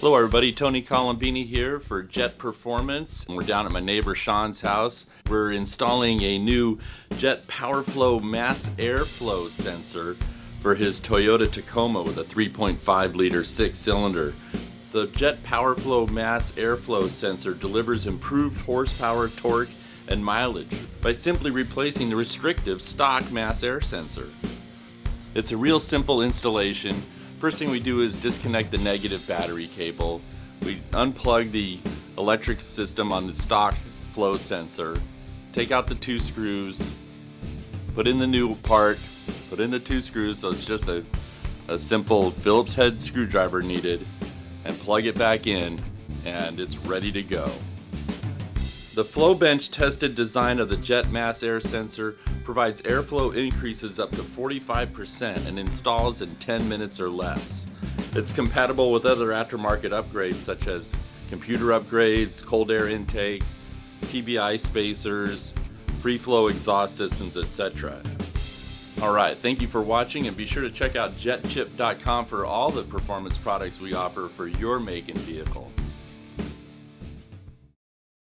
Hello everybody, Tony Colombini here for Jet Performance. We're down at my neighbor Shawn's house. We're installing a new Jet Powr-Flo mass airflow sensor for his Toyota Tacoma with a 3.5 liter 6-cylinder. The Jet Powr-Flo mass airflow sensor delivers improved horsepower, torque, and mileage by simply replacing the restrictive stock mass air sensor. It's a real simple installation. First thing we do is disconnect the negative battery cable. We unplug the electric system on the stock flow sensor, take out the 2 screws, put in the new part, put in the 2 screws, so it's just a simple Phillips head screwdriver needed, and plug it back in, and it's ready to go. The flow bench tested design of the Jet mass air sensor provides airflow increases up to 45% and installs in 10 minutes or less. It's compatible with other aftermarket upgrades such as computer upgrades, cold air intakes, TBI spacers, free flow exhaust systems, etc. Alright, thank you for watching, and be sure to check out jetchip.com for all the performance products we offer for your make and vehicle.